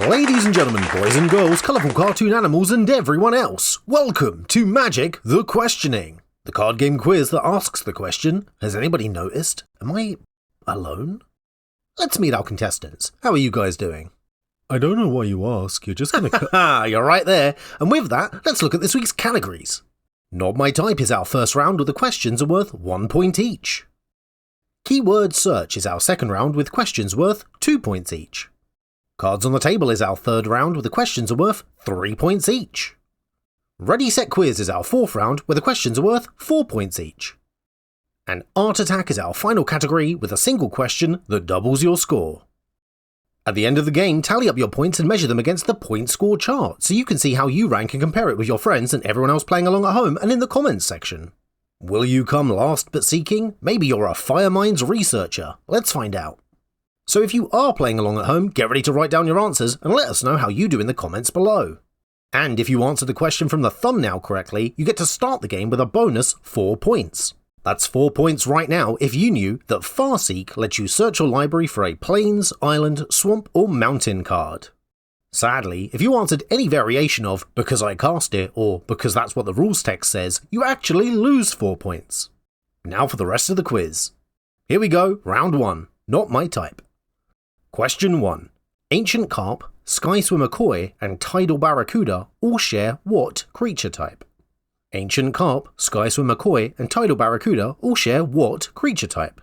Ladies and gentlemen, boys and girls, colourful cartoon animals and everyone else, welcome to Magic the Questioning, the card game quiz that asks the question, has anybody noticed? Am I alone? Let's meet our contestants. How are you guys doing? I don't know why you ask, you're just gonna Ha! You're right there. And with that, let's look at this week's categories. Not My Type is our first round with the questions are worth 1 point each. Keyword Search is our second round with questions worth 2 points each. Cards on the Table is our third round with the questions are worth 3 points each. Ready Set Quiz is our fourth round where the questions are worth 4 points each. And Art Attack is our final category with a single question that doubles your score. At the end of the game, tally up your points and measure them against the point score chart so you can see how you rank and compare it with your friends and everyone else playing along at home and in the comments section. Will you come last but seeking? Maybe you're a Firemind's researcher. Let's find out. So if you are playing along at home, get ready to write down your answers and let us know how you do in the comments below. And if you answer the question from the thumbnail correctly, you get to start the game with a bonus 4 points. That's 4 points right now if you knew that Farseek lets you search your library for a plains, island, swamp or mountain card. Sadly, if you answered any variation of because I cast it or because that's what the rules text says, you actually lose 4 points. Now for the rest of the quiz. Here we go, round 1, Not My Type. Question 1. Ancient Carp, Sky Swimmer Koi, and Tidal Barracuda all share what creature type? Ancient Carp, Sky Swimmer Koi, and Tidal Barracuda all share what creature type?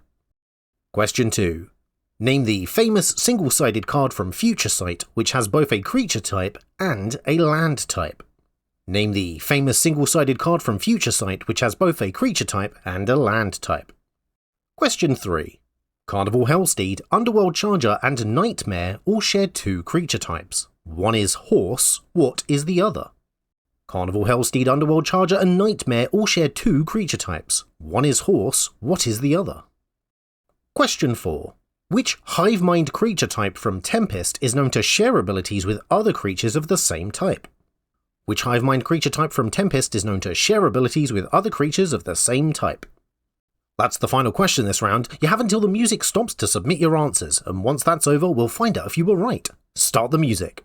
Question 2. Name the famous single-sided card from Future Sight which has both a creature type and a land type. Name the famous single-sided card from Future Sight which has both a creature type and a land type. Question 3. Carnival Hellsteed, Underworld Charger, and Nightmare all share 2 creature types. One is horse, what is the other? Carnival Hellsteed, Underworld Charger, and Nightmare all share 2 creature types. One is horse, what is the other? Question 4. Which Hivemind creature type from Tempest is known to share abilities with other creatures of the same type? Which Hivemind creature type from Tempest is known to share abilities with other creatures of the same type? That's the final question this round. You have until the music stops to submit your answers, and once that's over, we'll find out if you were right. Start the music.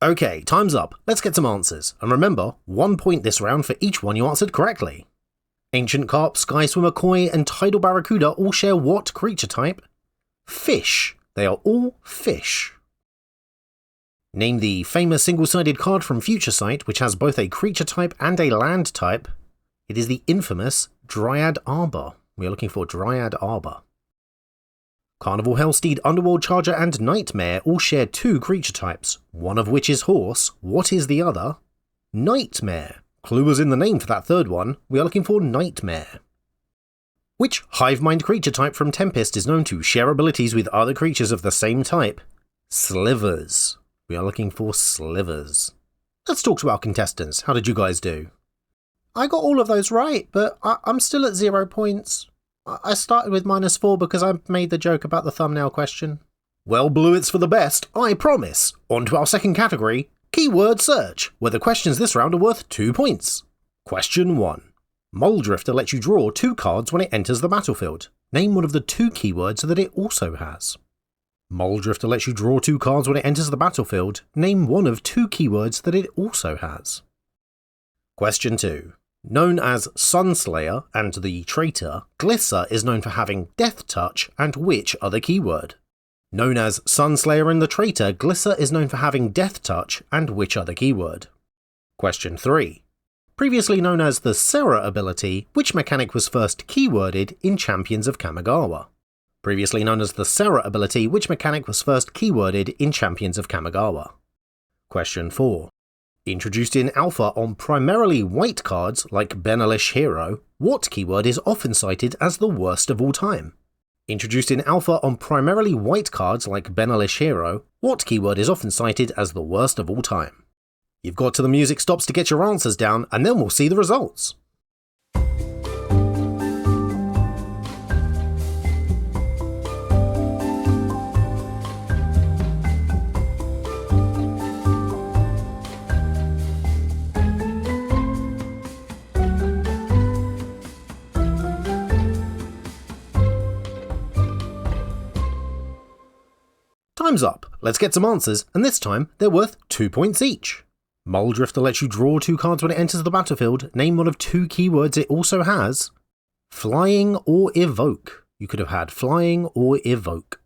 Okay, time's up. Let's get some answers. And remember, 1 point this round for each one you answered correctly. Ancient Carp, Sky Swimmer Koi, and Tidal Barracuda all share what creature type? Fish. They are all fish. Name the famous single-sided card from Future Sight which has both a creature type and a land type. It is the infamous Dryad Arbor. We are looking for Dryad Arbor. Carnival Hellsteed, Underworld Charger, and Nightmare all share 2 creature types, one of which is horse. What is the other? Nightmare. Clue was in the name for that third one. We are looking for Nightmare. Which Hivemind creature type from Tempest is known to share abilities with other creatures of the same type? Slivers. We are looking for Slivers. Let's talk to our contestants. How did you guys do? I got all of those right, but I'm still at 0 points. I started with -4 because I made the joke about the thumbnail question. Well, Blue, it's for the best, I promise. On to our second category, Keyword Search, where the questions this round are worth 2 points. Question 1. Muldrifter lets you draw 2 cards when it enters the battlefield. Name one of the 2 keywords that it also has. Muldrifter lets you draw 2 cards when it enters the battlefield. Name one of 2 keywords that it also has. Question 2. Known as Sunslayer and the Traitor, Glisser is known for having Death Touch and which other keyword? Known as Sunslayer and the Traitor, Glisser is known for having Death Touch and which other keyword? Question 3. Previously known as the Serra ability, which mechanic was first keyworded in Champions of Kamigawa? Previously known as the Serra ability, which mechanic was first keyworded in Champions of Kamigawa? Question 4. Introduced in Alpha on primarily white cards like Benalish Hero, what keyword is often cited as the worst of all time? Introduced in Alpha on primarily white cards like Benalish Hero, what keyword is often cited as the worst of all time? You've got till the music stops to get your answers down, and then we'll see the results. Time's up, let's get some answers, and this time they're worth 2 points each. Muldrifter lets you draw 2 cards when it enters the battlefield. Name one of 2 keywords it also has. Flying or evoke. You could have had flying or evoke.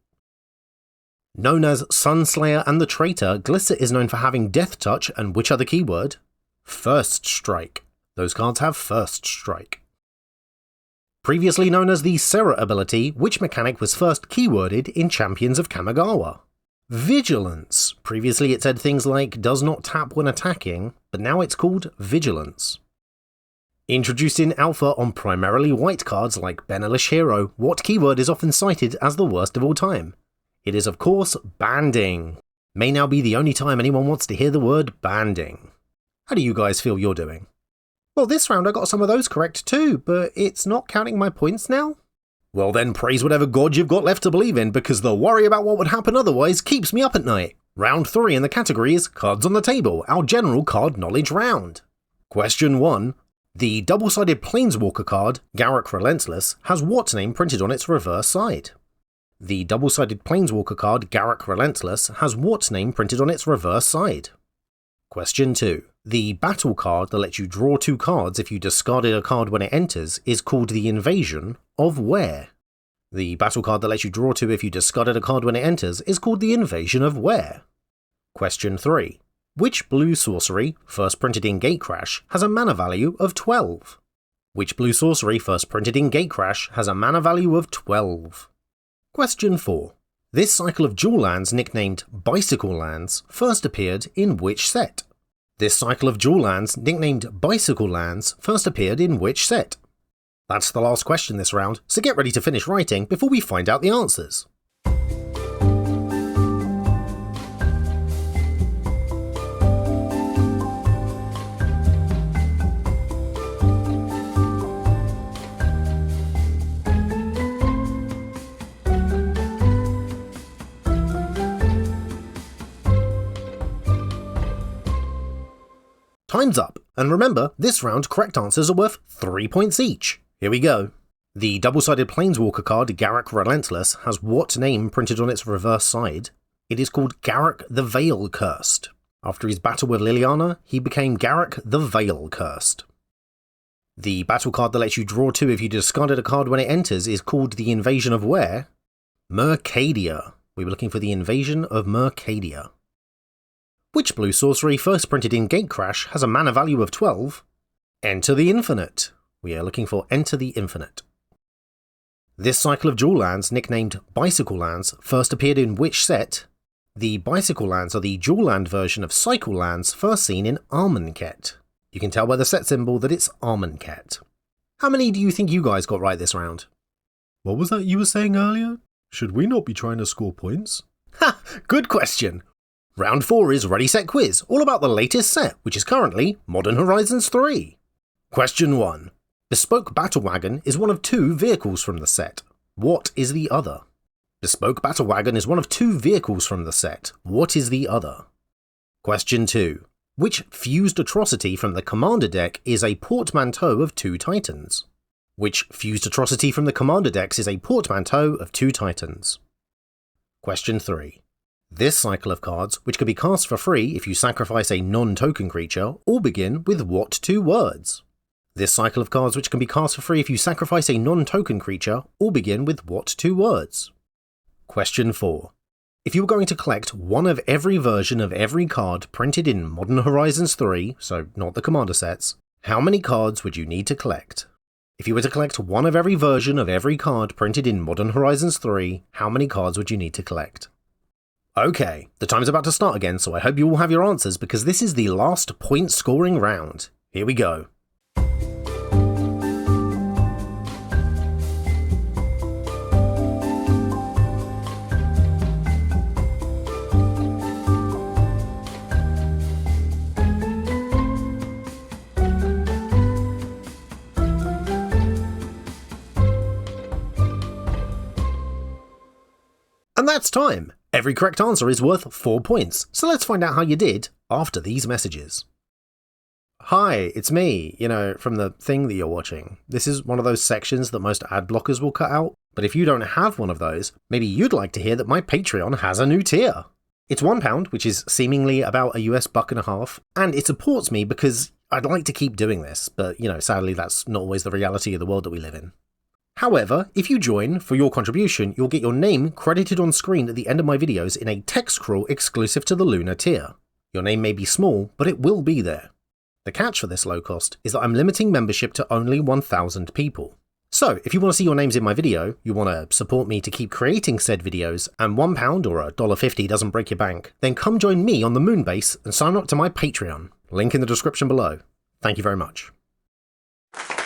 Known as Sunslayer and the Traitor, Glisser is known for having Death Touch and which other keyword? First Strike. Those cards have First Strike. Previously known as the Serra ability, which mechanic was first keyworded in Champions of Kamigawa? Vigilance. Previously it said things like does not tap when attacking, but now it's called Vigilance. Introduced in Alpha on primarily white cards like Benelish Hero, what keyword is often cited as the worst of all time? It is of course banding. May now be the only time anyone wants to hear the word banding. How do you guys feel you're doing? Well, this round I got some of those correct too, but it's not counting my points now? Well then praise whatever god you've got left to believe in, because the worry about what would happen otherwise keeps me up at night. Round 3 in the category is Cards on the Table, our general card knowledge round. Question 1. The double-sided Planeswalker card, Garruk Relentless, has what name printed on its reverse side? The double-sided Planeswalker card, Garruk Relentless, has what name printed on its reverse side? Question 2. The battle card that lets you draw 2 cards if you discarded a card when it enters is called the Invasion of where? The battle card that lets you draw 2 if you discarded a card when it enters is called the Invasion of where? Question 3. Which blue sorcery, first printed in Gatecrash, has a mana value of 12? Which blue sorcery first printed in Gatecrash has a mana value of 12? Question 4. This cycle of dual lands nicknamed Bicycle Lands first appeared in which set? This cycle of dual lands nicknamed Bicycle Lands first appeared in which set? That's the last question this round, so get ready to finish writing before we find out the answers. Time's up, and remember, this round correct answers are worth 3 points each. Here we go. The double-sided Planeswalker card, Garruk Relentless, has what name printed on its reverse side? It is called Garruk the Veil Cursed. After his battle with Liliana, he became Garruk the Veil Cursed. The battle card that lets you draw 2 if you discarded a card when it enters is called the Invasion of where? Mercadia. We were looking for the Invasion of Mercadia. Which blue sorcery first printed in Gatecrash has a mana value of 12? Enter the Infinite. We are looking for Enter the Infinite. This cycle of dual lands, nicknamed Bicycle Lands, first appeared in which set? The Bicycle Lands are the dual land version of Cycle Lands first seen in Armenket. You can tell by the set symbol that it's Armenket. How many do you think you guys got right this round? What was that you were saying earlier? Should we not be trying to score points? Ha! Good question! Round 4 is Ready Set Quiz, all about the latest set, which is currently Modern Horizons 3. Question 1. Bespoke Battle Wagon is one of 2 vehicles from the set. What is the other? Bespoke Battle Wagon is one of 2 vehicles from the set. What is the other? Question 2. Which fused atrocity from the Commander deck is a portmanteau of 2 Titans? Which fused atrocity from the Commander decks is a portmanteau of 2 Titans? Question 3. This cycle of cards, which can be cast for free if you sacrifice a non-token creature, all begin with what 2 words? This cycle of cards, which can be cast for free if you sacrifice a non-token creature, all begin with what 2 words? Question 4. If you were going to collect one of every version of every card printed in Modern Horizons 3, so not the Commander sets, how many cards would you need to collect? If you were to collect one of every version of every card printed in Modern Horizons 3, how many cards would you need to collect? Okay, the time's about to start again, so I hope you all have your answers because this is the last point scoring round. Here we go. And that's time! Every correct answer is worth 4 points, so let's find out how you did after these messages. Hi, it's me, from the thing that you're watching. This is one of those sections that most ad blockers will cut out. But if you don't have one of those, maybe you'd like to hear that my Patreon has a new tier. It's £1, which is seemingly about $1.50, and it supports me because I'd like to keep doing this, but sadly that's not always the reality of the world that we live in. However, if you join, for your contribution, you'll get your name credited on screen at the end of my videos in a text scroll exclusive to the Lunar tier. Your name may be small, but it will be there. The catch for this low cost is that I'm limiting membership to only 1,000 people. So, if you want to see your names in my video, you want to support me to keep creating said videos, and £1 or $1.50 doesn't break your bank, then come join me on the Moonbase and sign up to my Patreon. Link in the description below. Thank you very much.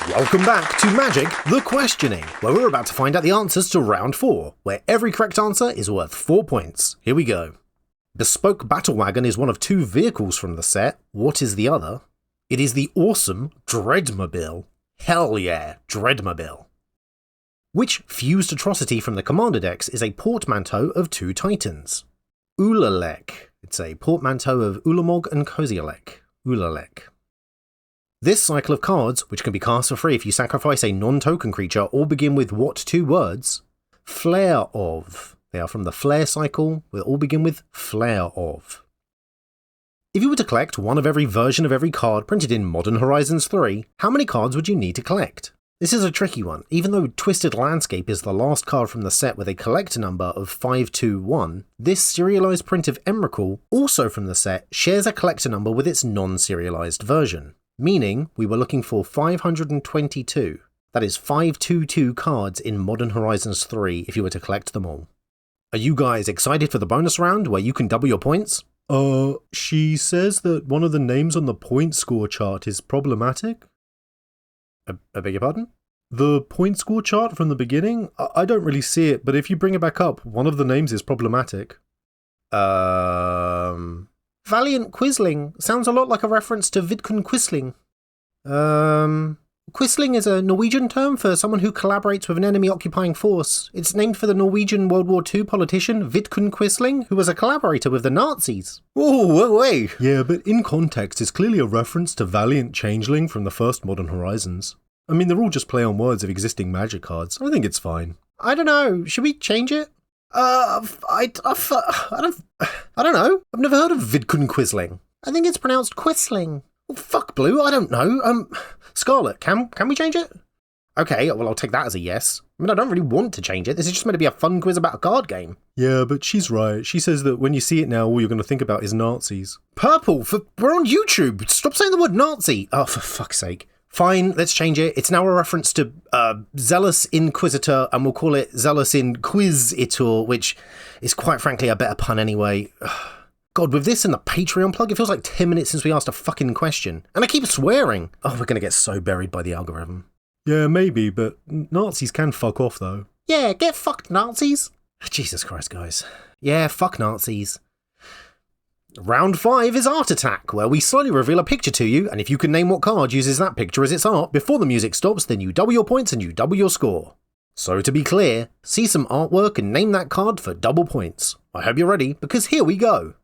Welcome back to Magic the Questioning, where we're about to find out the answers to round 4, where every correct answer is worth 4 points. Here we go. Bespoke Battle Wagon is one of 2 vehicles from the set. What is the other? It is the awesome Dreadmobile. Hell yeah, Dreadmobile. Which fused atrocity from the Commander decks is a portmanteau of 2 titans? Ulalek. It's a portmanteau of Ulamog and Kozielek. Ulalek. This cycle of cards, which can be cast for free if you sacrifice a non-token creature, all begin with what 2 words? Flare of. They are from the Flare cycle, will all begin with Flare of. If you were to collect one of every version of every card printed in Modern Horizons 3, how many cards would you need to collect? This is a tricky one. Even though Twisted Landscape is the last card from the set with a collector number of 521, this serialized print of Emrakul, also from the set, shares a collector number with its non-serialized version, meaning we were looking for 522. That is 522 cards in Modern Horizons 3 if you were to collect them all. Are you guys excited for the bonus round where you can double your points? She says that one of the names on the point score chart is problematic. I beg your pardon? The point score chart from the beginning? I don't really see it, but if you bring it back up, one of the names is problematic. Valiant Quisling. Sounds a lot like a reference to Vidkun Quisling. Quisling is a Norwegian term for someone who collaborates with an enemy occupying force. It's named for the Norwegian World War II politician Vidkun Quisling, who was a collaborator with the Nazis. Oh, wait. Yeah, but in context, it's clearly a reference to Valiant Changeling from the first Modern Horizons. I mean, they're all just play on words of existing Magic cards. I think it's fine. I don't know. Should we change it? I don't know. I've never heard of Vidkun Quisling. I think it's pronounced Quisling. Oh, fuck, Blue. I don't know. Scarlet, can we change it? Okay, well, I'll take that as a yes. I mean, I don't really want to change it. This is just meant to be a fun quiz about a card game. Yeah, but she's right. She says that when you see it now, all you're going to think about is Nazis. Purple, we're on YouTube. Stop saying the word Nazi. Oh, for fuck's sake. Fine, let's change it. It's now a reference to Zealous Inquisitor, and we'll call it Zealous Inquisitor, which is quite frankly a better pun anyway. God, with this and the Patreon plug, it feels like 10 minutes since we asked a fucking question. And I keep swearing. Oh, we're going to get so buried by the algorithm. Yeah, maybe, but Nazis can fuck off, though. Yeah, get fucked, Nazis. Jesus Christ, guys. Yeah, fuck Nazis. Round 5 is Art Attack, where we slowly reveal a picture to you, and if you can name what card uses that picture as its art before the music stops, then you double your points and you double your score. So to be clear, see some artwork and name that card for double points. I hope you're ready, because here we go.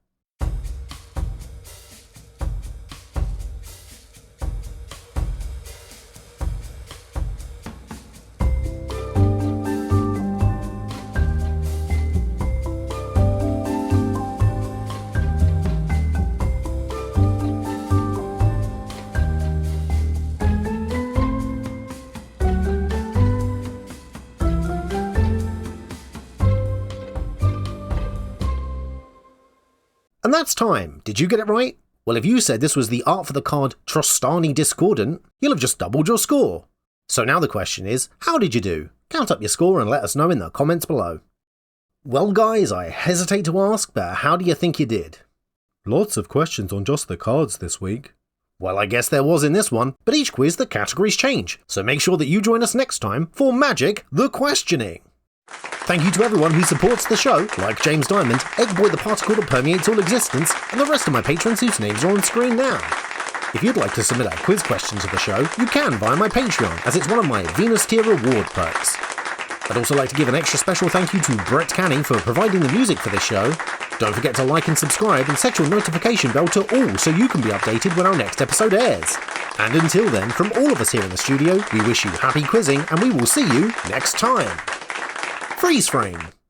And that's time. Did you get it right? Well, if you said this was the art for the card Trostani Discordant, you'll have just doubled your score. So now the question is, how did you do? Count up your score and let us know in the comments below. Well guys, I hesitate to ask, but how do you think you did? Lots of questions on just the cards this week. Well, I guess there was in this one, but each quiz the categories change, so make sure that you join us next time for Magic the Questioning. Thank you to everyone who supports the show, like James Diamond, Eggboy the particle that permeates all existence, and the rest of my patrons whose names are on screen now. If you'd like to submit a quiz question to the show, you can via my Patreon, as it's one of my Venus tier reward perks. I'd also like to give an extra special thank you to Brett Canning for providing the music for this show. Don't forget to like and subscribe and set your notification bell to all so you can be updated when our next episode airs. And until then, from all of us here in the studio, we wish you happy quizzing and we will see you next time. Freeze frame.